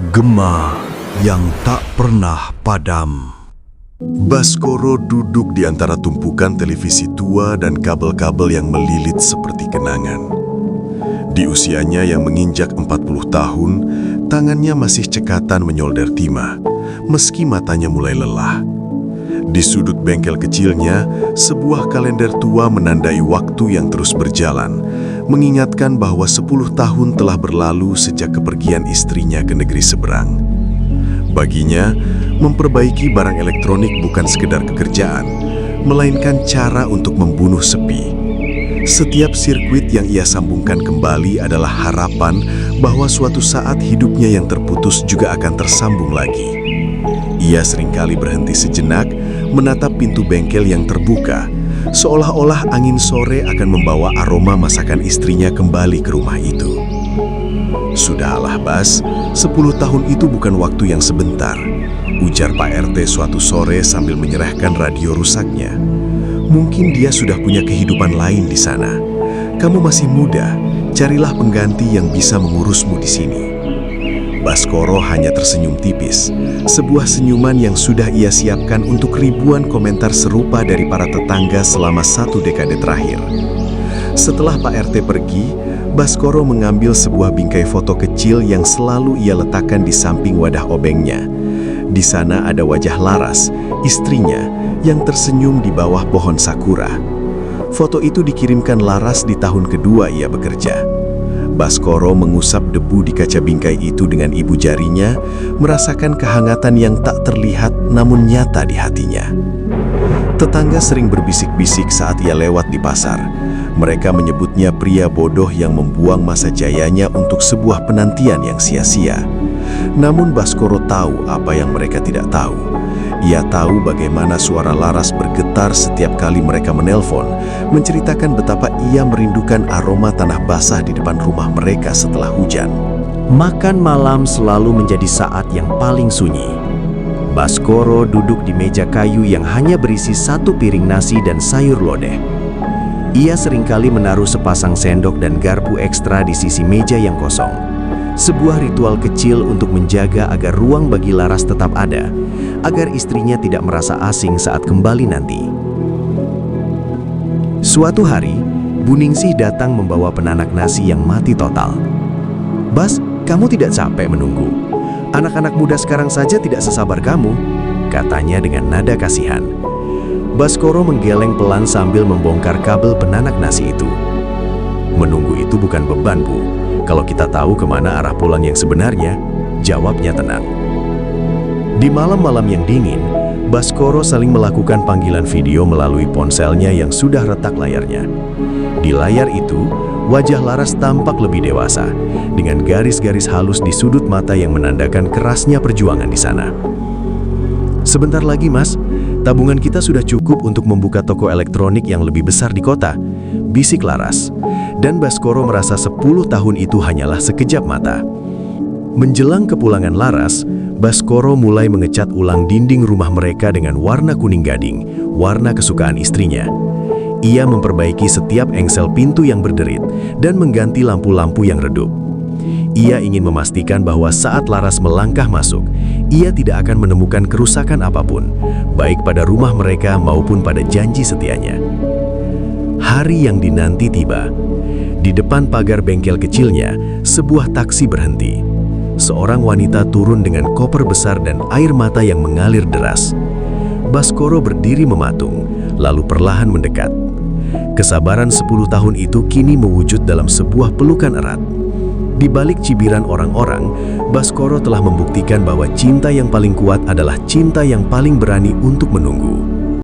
Gema yang tak pernah padam. Baskoro duduk di antara tumpukan televisi tua dan kabel-kabel yang melilit seperti kenangan. Di usianya yang menginjak 40 tahun, tangannya masih cekatan menyolder timah, meski matanya mulai lelah. Di sudut bengkel kecilnya, sebuah kalender tua menandai waktu yang terus berjalan, mengingatkan bahwa 10 tahun telah berlalu sejak kepergian istrinya ke negeri seberang. Baginya, memperbaiki barang elektronik bukan sekedar pekerjaan, melainkan cara untuk membunuh sepi. Setiap sirkuit yang ia sambungkan kembali adalah harapan bahwa suatu saat hidupnya yang terputus juga akan tersambung lagi. Ia seringkali berhenti sejenak, menatap pintu bengkel yang terbuka, seolah-olah angin sore akan membawa aroma masakan istrinya kembali ke rumah itu. Sudahlah Bas, 10 tahun itu bukan waktu yang sebentar, ujar Pak RT suatu sore sambil menyerahkan radio rusaknya. Mungkin dia sudah punya kehidupan lain di sana. Kamu masih muda, carilah pengganti yang bisa mengurusmu di sini. Baskoro hanya tersenyum tipis, sebuah senyuman yang sudah ia siapkan untuk ribuan komentar serupa dari para tetangga selama 1 dekade terakhir. Setelah Pak RT pergi, Baskoro mengambil sebuah bingkai foto kecil yang selalu ia letakkan di samping wadah obengnya. Di sana ada wajah Laras, istrinya, yang tersenyum di bawah pohon sakura. Foto itu dikirimkan Laras di tahun kedua ia bekerja. Baskoro mengusap debu di kaca bingkai itu dengan ibu jarinya, merasakan kehangatan yang tak terlihat namun nyata di hatinya. Tetangga sering berbisik-bisik saat ia lewat di pasar. Mereka menyebutnya pria bodoh yang membuang masa jayanya untuk sebuah penantian yang sia-sia. Namun Baskoro tahu apa yang mereka tidak tahu. Ia tahu bagaimana suara Laras bergetar setiap kali mereka menelpon, menceritakan betapa ia merindukan aroma tanah basah di depan rumah mereka setelah hujan. Makan malam selalu menjadi saat yang paling sunyi. Baskoro duduk di meja kayu yang hanya berisi 1 piring nasi dan sayur lodeh. Ia seringkali menaruh sepasang sendok dan garpu ekstra di sisi meja yang kosong. Sebuah ritual kecil untuk menjaga agar ruang bagi Laras tetap ada, agar istrinya tidak merasa asing saat kembali nanti. Suatu hari, Bu Ningsih datang membawa penanak nasi yang mati total. "Bas, kamu tidak capek menunggu? Anak-anak muda sekarang saja tidak sesabar kamu," katanya dengan nada kasihan. Baskoro menggeleng pelan sambil membongkar kabel penanak nasi itu. "Menunggu itu bukan beban, Bu. Kalau kita tahu kemana arah pulang yang sebenarnya," jawabnya tenang. Di malam-malam yang dingin, Baskoro saling melakukan panggilan video melalui ponselnya yang sudah retak layarnya. Di layar itu, wajah Laras tampak lebih dewasa, dengan garis-garis halus di sudut mata yang menandakan kerasnya perjuangan di sana. "Sebentar lagi, Mas. Tabungan kita sudah cukup untuk membuka toko elektronik yang lebih besar di kota," bisik Laras. Dan Baskoro merasa 10 tahun itu hanyalah sekejap mata. Menjelang kepulangan Laras, Baskoro mulai mengecat ulang dinding rumah mereka dengan warna kuning gading, warna kesukaan istrinya. Ia memperbaiki setiap engsel pintu yang berderit dan mengganti lampu-lampu yang redup. Ia ingin memastikan bahwa saat Laras melangkah masuk, ia tidak akan menemukan kerusakan apapun, baik pada rumah mereka maupun pada janji setianya. Hari yang dinanti tiba. Di depan pagar bengkel kecilnya, sebuah taksi berhenti. Seorang wanita turun dengan koper besar dan air mata yang mengalir deras. Baskoro berdiri mematung, lalu perlahan mendekat. Kesabaran 10 tahun itu kini mewujud dalam sebuah pelukan erat. Di balik cibiran orang-orang, Baskoro telah membuktikan bahwa cinta yang paling kuat adalah cinta yang paling berani untuk menunggu.